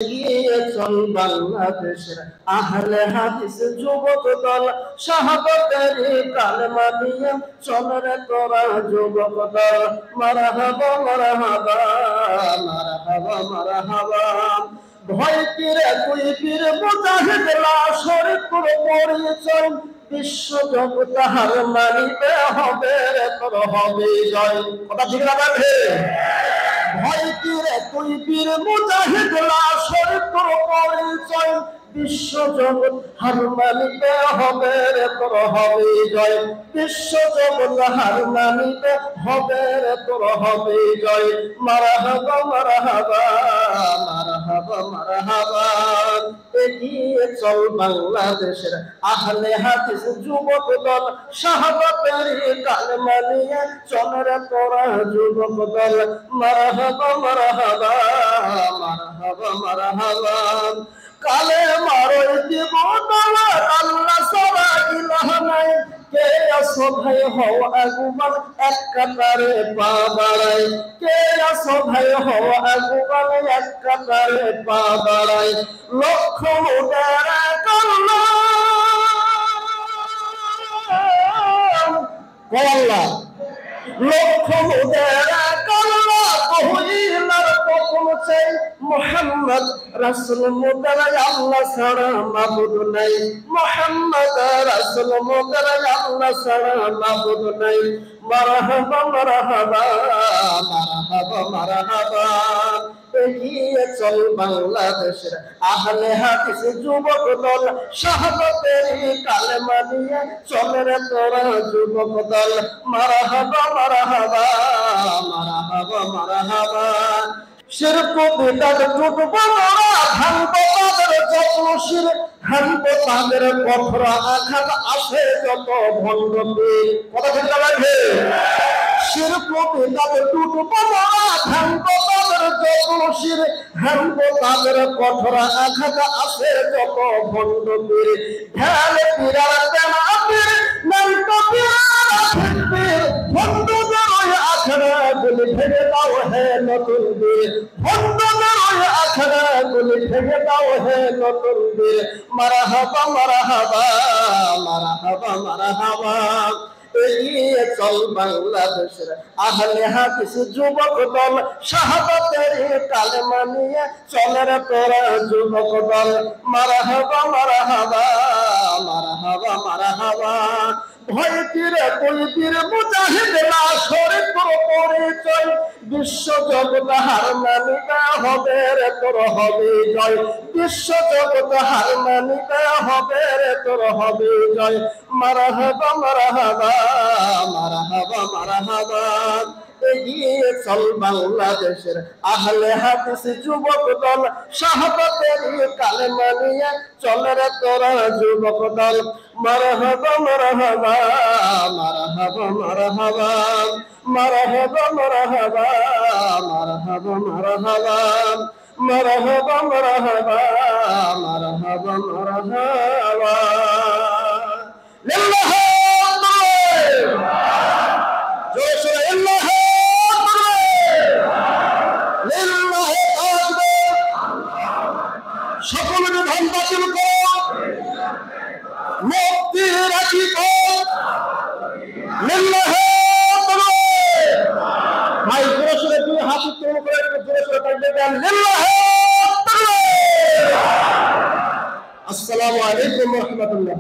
চল বাংলাদেশের আহলে হাদিস যুবক দল, শাহাদাতের কালেমা নিয়ে চল রে তোরা যুবক দল। মারহাবা মারহাবা মারহাবা মারহাবা। ভয় কিরে তুই বীর মুজাহিদ লাশর পরিচয়, বিশ্ব জগৎ হার মানিতে হবে রে তোর হবে জয়। কথা ঠিক না বান্ধে? ভয় কিরে তুই বীর মুজাহিদ লাশর পরিচয়, বিশ্ব জগৎ হার মানিতে হবে রে তোর হবে জয়। বিশ্ব জগৎ হার মানিতে হবে রে তোর হবে জয়। মারহাবা মারহাবা মারহাবা মারহাবা। এগিয়ে চল বাংলাদেশের আহলে হাদিস যুবক দল, শাহাদাতের কালেমা নিয়ে চল রে তোরা যুবক দল। মারহাবা মারহাবা মারহাবা মারহাবা। কালেমার দিব দলার আল্লাহ ছাড়া ইলাহ নাই, কে আছো ভাই হও আগুবান এক কাতারে পা বাড়াই, কে আছো ভাই হও আগুবান এক কাতারে পা বাড়াই। লক্ষ মুদারা কল্লাম লক্ষ মুদারা কল্লা কহিলার কখন চাই, মুহাম্মদ রাসূল মুদারাই আল্লাহ ছাড়া মাবুদ নাই, মুহাম্মদ রাসূল মুদারাই আল্লাহ ছাড়া মাবুদ নাই। মারহাবা মারহাবা মারহাবা মারহাবা। এগিয়ে চল বাংলাদেশের আহলে হাদিস যুবক দল, শাহাদাতের কালেমা নিয়ে চল রে তোরা যুবক দল। মারহাবা মারহাবা মারহাবা মারহাবা। শিরক বিদআত টুটবো না, ভাঙবো তাদের যত শির, ভাঙবো তাদের কঠোর আঘাত আছে যত ভণ্ড পীর। কথা ঠিক না ভাই? শিরক বিদআত টুটবো না, ভাঙবো তাদের যত শির, ভাঙবো তাদের কঠোর আঘাত আছে যত ভণ্ড পীর। ঢালে পীরার তেনা পীর নাই তো পীর, ভণ্ডদের ওই আখড়া গুলি ভেঙে দাও হে নতুন বীর, ভণ্ডদের ওই আখড়া গুলি ভেঙে দাও হে নতুন বীর। মারহাবা মারহাবা মারহাবা মারহাবা। এগিয়ে চল বাংলাদেশের আহলে হাদিস যুবক দল, শাহাদাতের কালেমা নিয়ে চল রে তোরা যুবক দল। মারহাবা মারহাবা মারহাবা মারহাবা। ভয় কিরে তুই বীর মুজাহিদ লাশর পরিচয়, বিশ্ব জগৎ হার মানিতে হবে রে তোর হবে জয়। বিশ্ব জগৎ হার মানিতে হবে রে তোর হবে জয়। মারহাবা মারহাবা মারহাবা মারহাবা। এগিয়ে চল বাংলাদেশের আহলে হাদিস যুবক দল, শাহাদাতের কালেমা নিয়ে চল রে তোরা যুবক দল। মারহাবা মারহাবা মারহাবা মারহাবা মারহাবা মারহাবা মারহাবা মারহাবা মারহাবা মারহাবা মারহাবা মারহাবা। লিল্লাহ জোরে সোরে লিল্লাহ লিল্লাহ আকবার। সকলকে ধন বাতিল কর, মুক্তি রাখি কর। লিল্লাহ ভাই জোরে সোরে দুই হাত উত্তোলন করে জোরে সোরে তাকবীর দেন। লিল্লাহ। আসসালামু আলাইকুম ওয়া রাহমাতুল্লাহ।